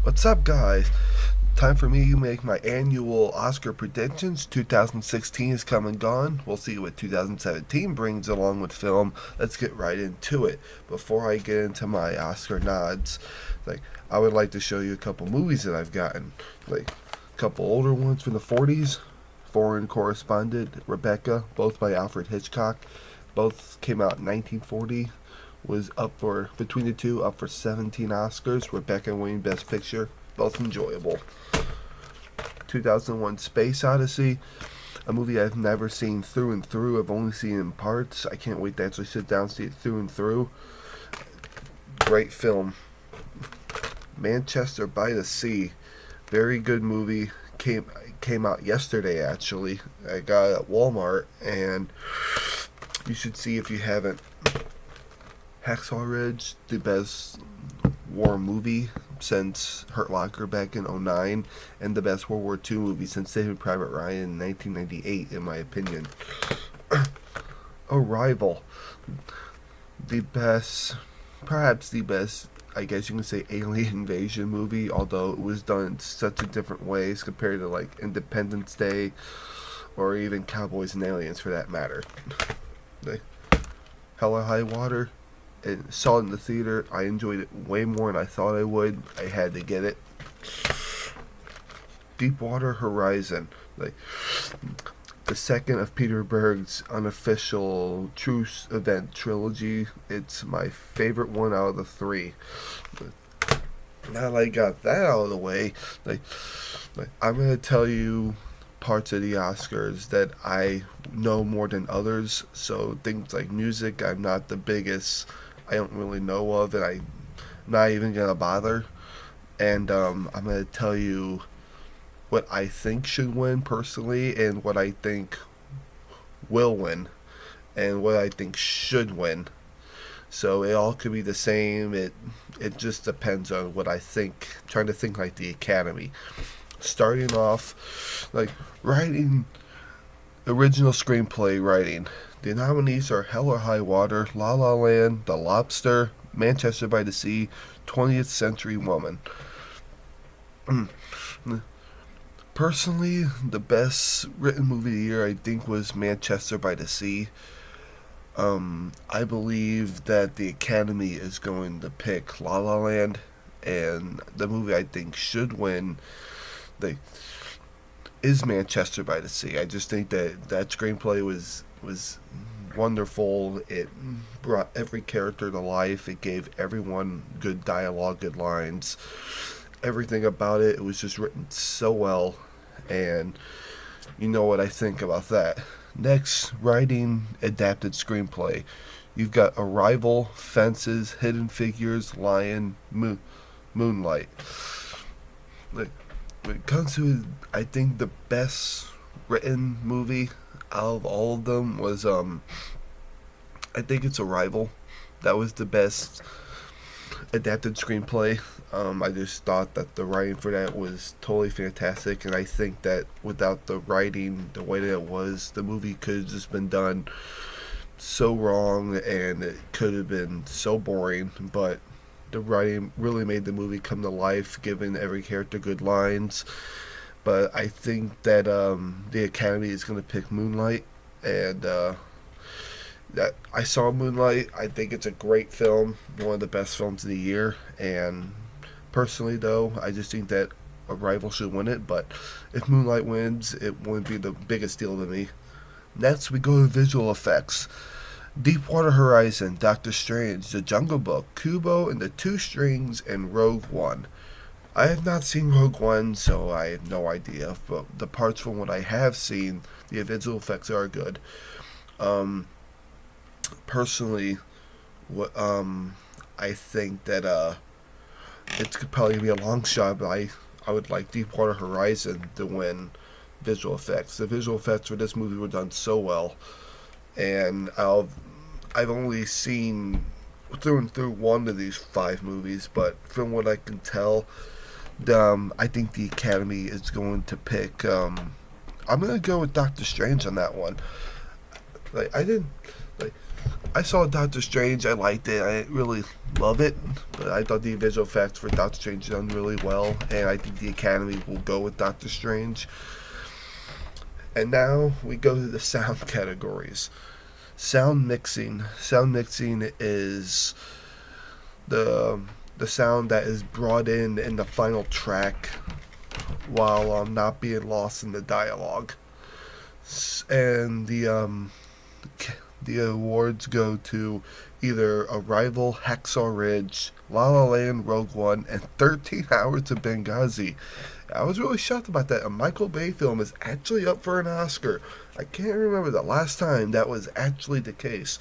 What's up, guys? Time for me to make my annual Oscar predictions. 2016 is come and gone. We'll see what 2017 brings along with film. Let's get right into it. Before I get into my Oscar nods, like I would like to show you a couple movies that I've gotten. Like a couple older ones from the 40s. Foreign Correspondent, Rebecca, both by Alfred Hitchcock. Both came out in 1940. Was up for between the two up for 17 Oscars. Rebecca winning Best Picture. Both enjoyable. 2001 Space Odyssey, a movie I've never seen through and through. I've only seen in parts. I can't wait to actually sit down and see it through and through. Great film. Manchester by the Sea, very good movie. Came out yesterday actually. I got it at Walmart, and you should see if you haven't. Hacksaw Ridge, the best war movie since Hurt Locker back in '09, and the best World War II movie since Saving Private Ryan in 1998, in my opinion. Arrival, the best, perhaps the best, I guess you can say, alien invasion movie, although it was done in such a different ways compared to like Independence Day or even Cowboys and Aliens for that matter. Like, Hell or High Water, and saw it in the theater. I enjoyed it way more than I thought I would. I had to get it. Deepwater Horizon, like the second of Peter Berg's unofficial true event trilogy. It's my favorite one out of the three. Now that I got that out of the way, like, I'm gonna tell you parts of the Oscars that I know more than others. So things like music, I'm not the biggest. I don't really know of, and I'm not even gonna bother. And I'm gonna tell you what I think should win personally, and what I think will win, and what I think should win. So it all could be the same. It just depends on what I think. I'm trying to think like the Academy. Starting off, like writing, original screenplay writing. The nominees are Hell or High Water, La La Land, The Lobster, Manchester by the Sea, 20th Century Woman. Personally, the best written movie of the year I think was Manchester by the Sea. I believe that the Academy is going to pick La La Land, and the movie I think should win the is Manchester by the Sea. I just think that that screenplay was wonderful. It brought every character to life. It gave everyone good dialogue, good lines. Everything about it, it was just written so well, and you know what I think about that. Next, writing adapted screenplay. You've got Arrival, Fences, Hidden Figures, Lion, Moonlight. Like, when it comes to, I think the best written movie out of all of them was I think it's Arrival. That was the best adapted screenplay. I just thought that the writing for that was totally fantastic, and I think that without the writing the way that it was, the movie could have just been done so wrong, and it could have been so boring. But the writing really made the movie come to life, giving every character good lines. But I think that the Academy is going to pick Moonlight, and that I saw Moonlight. I think it's a great film, one of the best films of the year. And personally, though, I just think that Arrival should win it. But if Moonlight wins, it wouldn't be the biggest deal to me. Next, we go to visual effects. Deepwater Horizon, Doctor Strange, The Jungle Book, Kubo and the Two Strings, and Rogue One. I have not seen Rogue One, so I have no idea. But the parts from what I have seen, the visual effects are good. Um, Personally, what I think that it's probably gonna be a long shot, but I would like Deepwater Horizon to win visual effects. The visual effects for this movie were done so well, and I've only seen through and through one of these five movies, but from what I can tell, I think the Academy is going to pick. I'm gonna go with Doctor Strange on that one. Like I didn't like I saw Doctor Strange. I liked it. I didn't really love it, but I thought the visual effects for Doctor Strange done really well, and I think the Academy will go with Doctor Strange. And now we go to the sound categories. Sound mixing. Sound mixing is the the sound that is brought in the final track while not being lost in the dialogue. And the awards go to either Arrival, Hacksaw Ridge, La La Land, Rogue One, and 13 Hours of Benghazi. I was really shocked about that. A Michael Bay film is actually up for an Oscar. I can't remember the last time that was actually the case.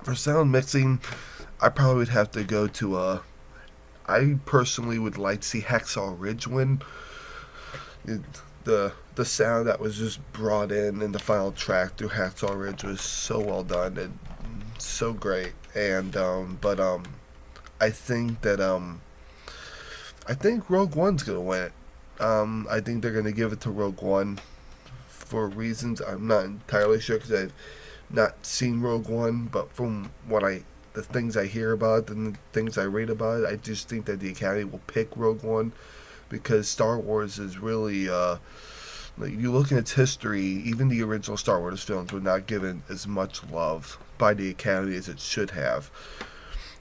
For sound mixing, I probably would have to go to I personally would like to see Hacksaw Ridge win. It, the sound that was just brought in the final track through Hacksaw Ridge was so well done and so great. And I think that I think Rogue One's gonna win it. I think they're gonna give it to Rogue One for reasons I'm not entirely sure because I've not seen Rogue One, but from the things I hear about and the things I read about it, I just think that the Academy will pick Rogue One because Star Wars is really like you look at its history, even the original Star Wars films were not given as much love by the Academy as it should have.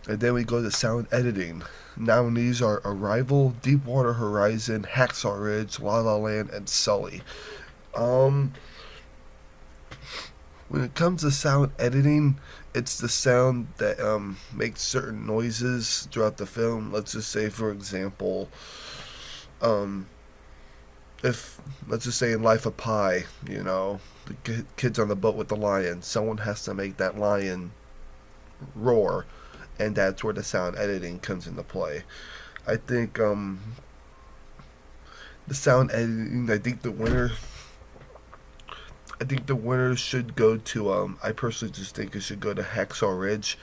And then we go to sound editing. Nominees are Arrival, Deepwater Horizon, Hacksaw Ridge, La La Land, and Sully. Um, when it comes to sound editing, it's the sound that makes certain noises throughout the film. Let's just say, for example, um, if let's just say in Life of Pi, the kids on the boat with the lion, someone has to make that lion roar, and that's where the sound editing comes into play. I think the sound editing. I think the winner should go to. I personally just think it should go to Hacksaw Ridge.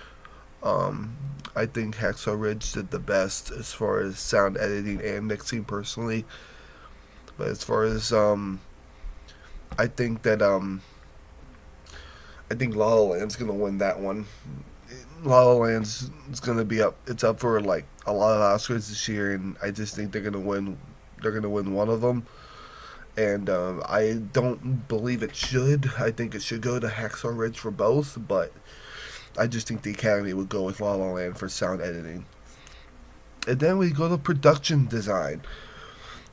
Um, I think Hacksaw Ridge did the best as far as sound editing and mixing personally. But as far as I think that I think La La Land's gonna win that one. La La Land's is gonna be up. It's up for like a lot of Oscars this year, and I just think they're gonna win. They're gonna win one of them, and I don't believe it should. I think it should go to Hacksaw Ridge for both, but I just think the Academy would go with La La Land for sound editing. And then we go to production design.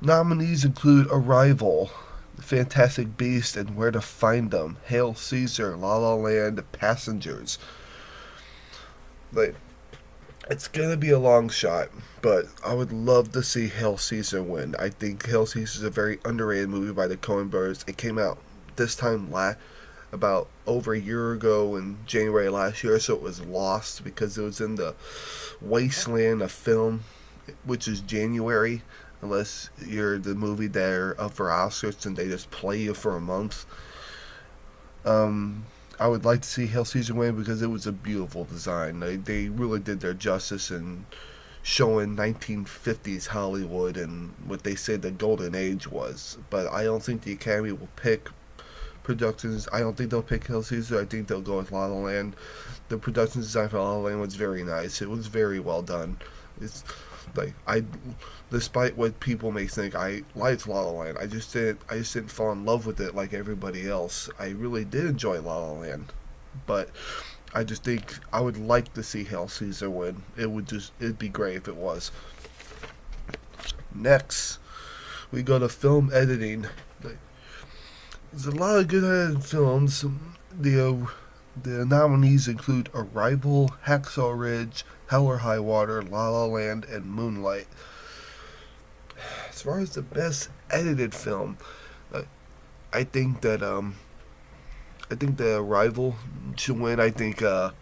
Nominees include Arrival, Fantastic Beast and Where to Find Them, Hail Caesar, La La Land, Passengers. Like, it's gonna be a long shot, but I would love to see Hail Caesar win. I think Hail Caesar is a very underrated movie by the Coen Brothers. It came out this time about over a year ago in January last year, so it was lost because it was in the wasteland of film, which is January, unless you're the movie that are up for Oscars and they just play you for a month. Um, I would like to see Hail Caesar win because it was a beautiful design. They really did their justice in showing 1950s Hollywood and what they say the golden age was. But I don't think the Academy will pick productions. I don't think they'll pick Hail Caesar. I think they'll go with La La Land. The production design for La La Land was very nice. It was very well done. It's like despite what people may think, I liked La La Land. I just didn't fall in love with it like everybody else. I really did enjoy La La Land, but I just think I would like to see Hail Caesar win. It'd be great if it was. Next, we go to film editing. There's a lot of good edited films. The nominees include Arrival, Hacksaw Ridge, Hell or High Water, La La Land, and Moonlight. As far as the best edited film, uh, I think that I think the Arrival should win. I think that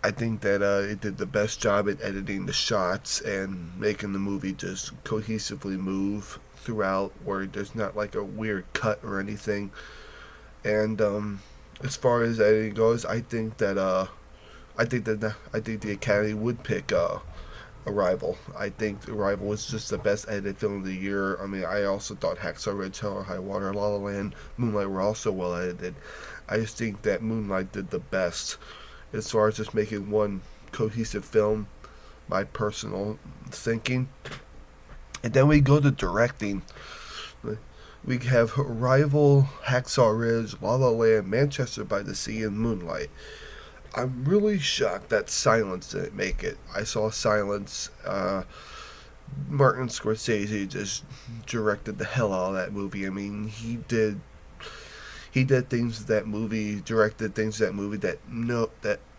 it did the best job at editing the shots and making the movie just cohesively move throughout, where there's not like a weird cut or anything. And as far as editing goes, I think that I think the Academy would pick Arrival. I think Arrival was just the best edited film of the year. I mean, I also thought Hacksaw Ridge, Hell or High Water, La La Land, Moonlight were also well edited. I just think that Moonlight did the best as far as just making one cohesive film. My personal thinking. And then we go to directing. We have Arrival, Hacksaw Ridge, La La Land, Manchester by the Sea, and Moonlight. I'm really shocked that Silence didn't make it. I saw Silence. Martin Scorsese just directed the hell out of that movie. I mean, he did things that movie, directed things that movie that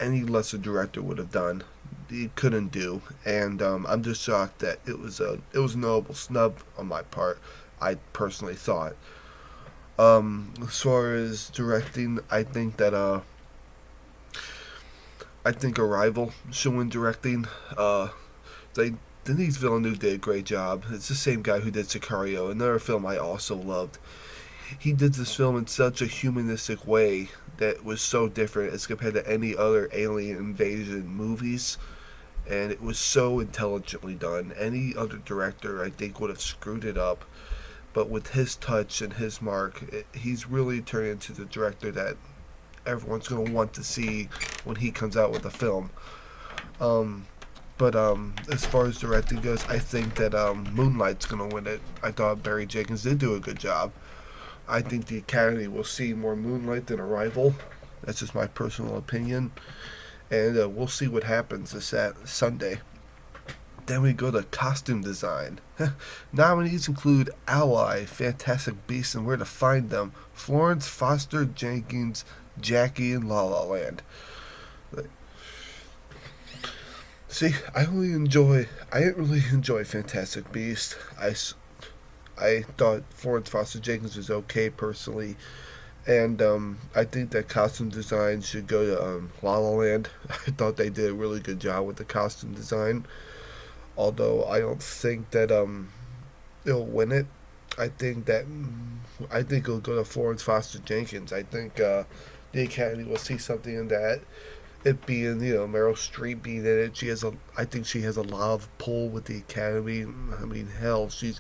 any lesser director would have done. He couldn't do, and I'm just shocked that it was a notable snub on my part. I personally thought. As far as directing, I think Arrival should win directing. They Denis Villeneuve did a great job. It's the same guy who did Sicario, another film I also loved. He did this film in such a humanistic way that was so different as compared to any other alien invasion movies, and it was so intelligently done. Any other director, I think, would have screwed it up, but with his touch and his mark, he's really turned into the director that everyone's going to want to see when he comes out with a film. Um, but as far as directing goes, I think that Moonlight's going to win it. I thought Barry Jenkins did do a good job. I think the Academy will see more Moonlight than Arrival. That's just my personal opinion. And we'll see what happens this Sunday. Then we go to costume design. Nominees include Ally, Fantastic Beasts and Where to Find Them, Florence Foster Jenkins, Jackie, and La La Land. See, I didn't really enjoy Fantastic Beasts. I thought Florence Foster Jenkins was okay personally, and I think that costume design should go to La La Land. I thought they did a really good job with the costume design, although I don't think that it'll win it. I think that I think it'll go to Florence Foster Jenkins. I think the Academy will see something in that. It being Meryl Streep being in it, I think she has a lot of pull with the Academy. I mean, hell, she's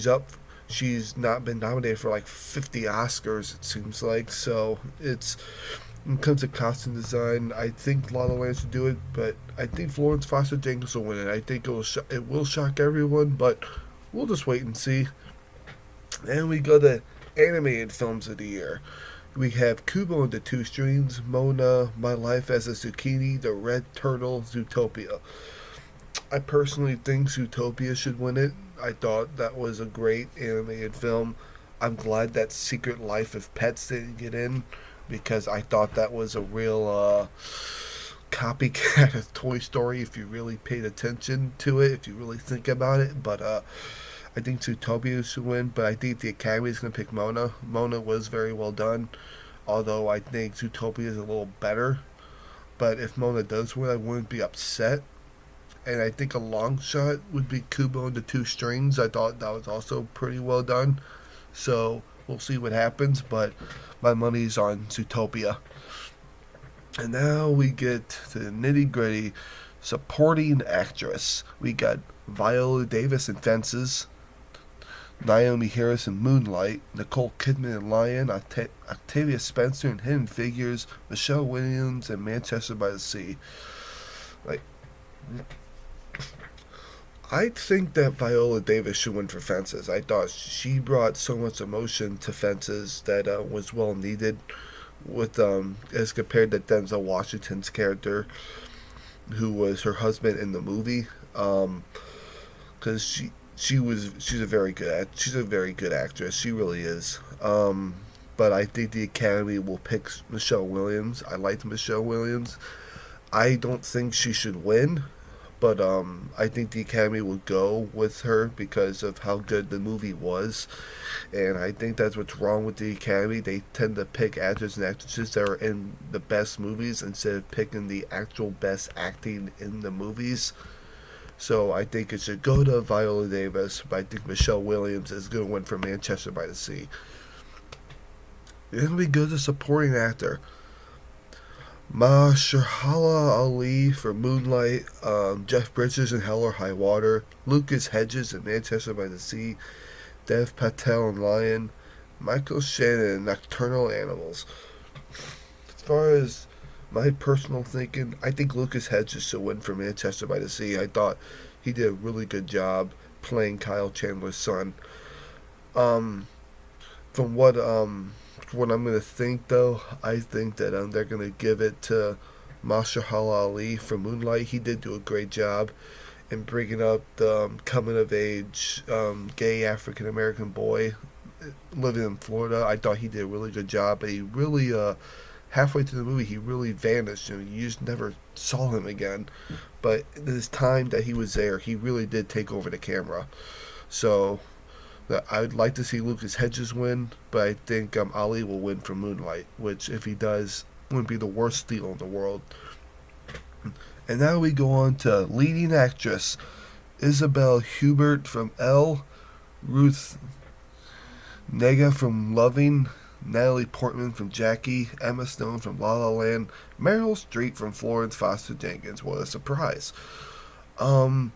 up. She's not been nominated for like 50 Oscars. It seems like so. When it comes to costume design, I think La La Land should do it, but I think Florence Foster Jenkins will win it. I think it will shock everyone, but we'll just wait and see. And we go to animated films of the year. We have Kubo and the Two Strings, Mona, My Life as a Zucchini, The Red Turtle, Zootopia. I personally think Zootopia should win it. I thought that was a great animated film. I'm glad that Secret Life of Pets didn't get in because I thought that was a real copycat of Toy Story if you really paid attention to it, if you really think about it. But I think Zootopia should win, but I think the Academy is going to pick Mona. Mona was very well done, although I think Zootopia is a little better. But if Mona does win, I wouldn't be upset. And I think a long shot would be Kubo and the Two Strings. I thought that was also pretty well done. So we'll see what happens, but my money's on Zootopia. And now we get to the nitty gritty. Supporting actress. We got Viola Davis in Fences, Naomi Harris in Moonlight, Nicole Kidman in Lion, Octavia Spencer in Hidden Figures, Michelle Williams in Manchester by the Sea. Like, I think that Viola Davis should win for Fences. I thought she brought so much emotion to Fences that was well needed, with as compared to Denzel Washington's character, who was her husband in the movie. Because she's a very good actress. She really is. But I think the Academy will pick Michelle Williams. I liked Michelle Williams. I don't think she should win, but I think the Academy will go with her because of how good the movie was, and I think that's what's wrong with the Academy. They tend to pick actors and actresses that are in the best movies instead of picking the actual best acting in the movies. So I think it should go to Viola Davis, but I think Michelle Williams is going to win for Manchester by the Sea. Then we go to supporting actor. Mahershala Ali for Moonlight, Jeff Bridges in Hell or High Water, Lucas Hedges in Manchester by the Sea, Dev Patel in Lion, Michael Shannon in Nocturnal Animals. As far as my personal thinking, I think Lucas Hedges should win for Manchester by the Sea. I thought he did a really good job playing Kyle Chandler's son. Um, from what I'm gonna think though, I think that they're gonna give it to Mahershala Ali for Moonlight. He did do a great job in bringing up the coming of age gay African American boy living in Florida. I thought he did a really good job, but he really halfway through the movie he really vanished. You just never saw him again. But this time that he was there, he really did take over the camera. So I'd like to see Lucas Hedges win, but I think Ali will win for Moonlight, which if he does, wouldn't be the worst steal in the world. And now we go on to leading actress Isabel Hubert from Elle, Ruth Nega from Loving, Natalie Portman from Jackie, Emma Stone from La La Land, Meryl Streep from Florence Foster Jenkins. What a surprise! Um,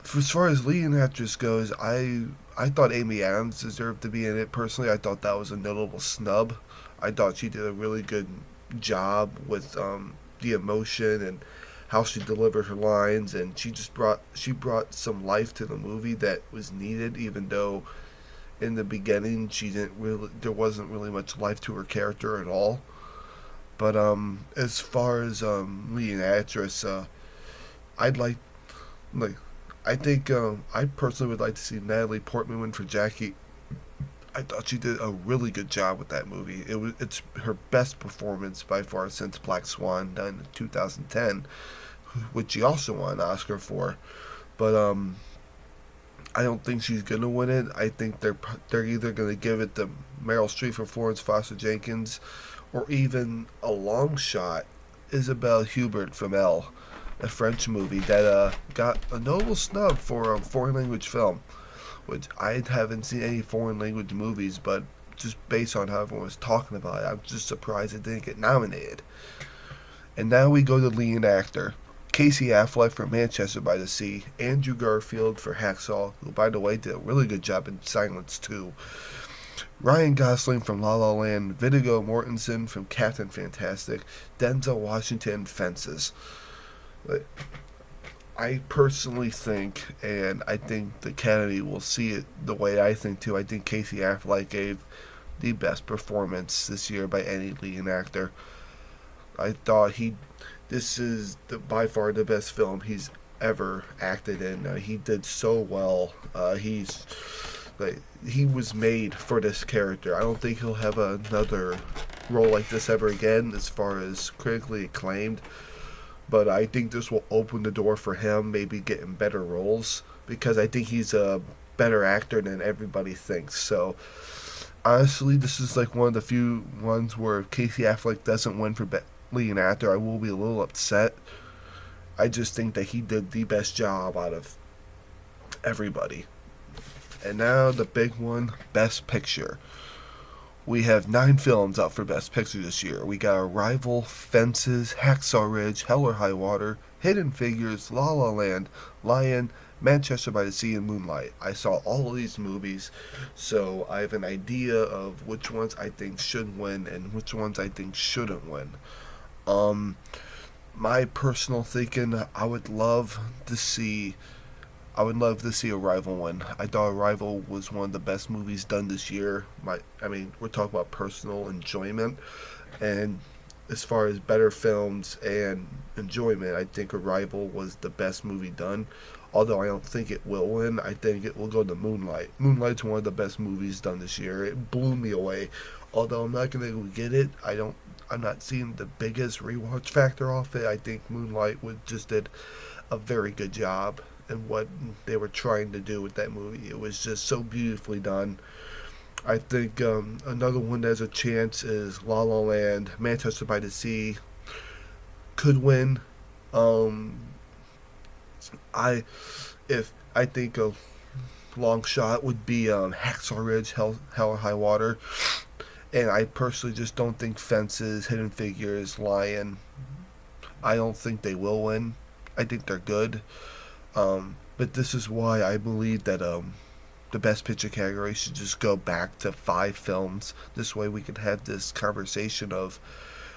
for as far as leading actress goes, I thought Amy Adams deserved to be in it. Personally, I thought that was a notable snub. I thought she did a really good job with the emotion and how she delivered her lines, and she brought some life to the movie that was needed. Even though in the beginning she didn't really, there wasn't really much life to her character at all. But as far as leading actress, I'd like I think I personally would like to see Natalie Portman win for Jackie. I thought she did a really good job with that movie. It's her best performance by far since Black Swan done in 2010, which she also won an Oscar for. But I don't think she's gonna win it. I think they're either gonna give it to Meryl Streep for Florence Foster Jenkins, or even a long shot Isabelle Hubert from Elle, a French movie that got a notable snub for a foreign language film, which I haven't seen any foreign language movies, but just based on how everyone was talking about it, I'm just surprised it didn't get nominated. And now we go to leading actor. Casey Affleck for Manchester by the Sea, Andrew Garfield for Hacksaw, who by the way did a really good job in Silence too, Ryan Gosling from La La Land, Viggo Mortensen from Captain Fantastic, Denzel Washington Fences. I personally think, and I think the Academy will see it the way I think too. I think Casey Affleck gave the best performance this year by any leading actor. I thought this is by far the best film he's ever acted in. He did so well. He was made for this character. I don't think he'll have another role like this ever again, as far as critically acclaimed. But I think this will open the door for him, maybe getting better roles, because I think he's a better actor than everybody thinks. So honestly, this is like one of the few ones where if Casey Affleck doesn't win for leading actor, I will be a little upset. I just think that he did the best job out of everybody. And now the big one, Best Picture. We have 9 films out for Best Picture this year. We got Arrival, Fences, Hacksaw Ridge, Hell or High Water, Hidden Figures, La La Land, Lion, Manchester by the Sea, and Moonlight. I saw all of these movies, so I have an idea of which ones I think should win and which ones I think shouldn't win. Um, my personal thinking, I would love to see Arrival win. I thought Arrival was one of the best movies done this year. We're talking about personal enjoyment, and as far as better films and enjoyment, I think Arrival was the best movie done. Although I don't think it will win, I think it will go to Moonlight. Moonlight's one of the best movies done this year. It blew me away. Although I'm not gonna go get it, I'm not seeing the biggest rewatch factor off it. I think Moonlight just did a very good job in what they were trying to do with that movie. It was just so beautifully done. I think another one that has a chance is La La Land. Manchester by the Sea could win. Um, I I think a long shot would be Hacksaw Ridge, Hell or High Water. And I personally just don't think Fences, Hidden Figures, Lion, I don't think they will win. I think they're good. But this is why I believe that the Best Picture category should just go back to 5 films. This way we could have this conversation of,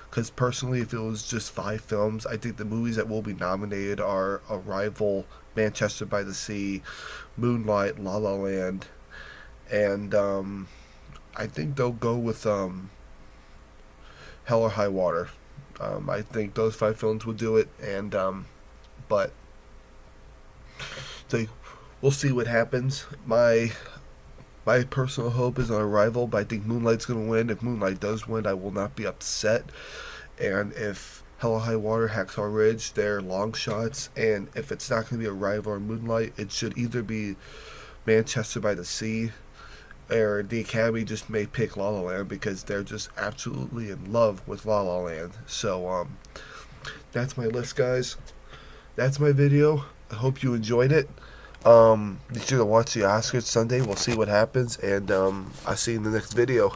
because personally, if it was just 5 films, I think the movies that will be nominated are Arrival, Manchester by the Sea, Moonlight, La La Land, and I think they'll go with Hell or High Water. I think those 5 films will do it, and but so we'll see what happens. My personal hope is on Arrival, but I think Moonlight's going to win. If Moonlight does win, I will not be upset. And if Hell or High Water, Hacksaw Ridge, they're long shots. And if it's not going to be Arrival or Moonlight, it should either be Manchester by the Sea, or the Academy just may pick La La Land because they're just absolutely in love with La La Land. So that's my list, guys. That's my video. I hope you enjoyed it. Be sure to watch the Oscars Sunday. We'll see what happens, and I'll see you in the next video.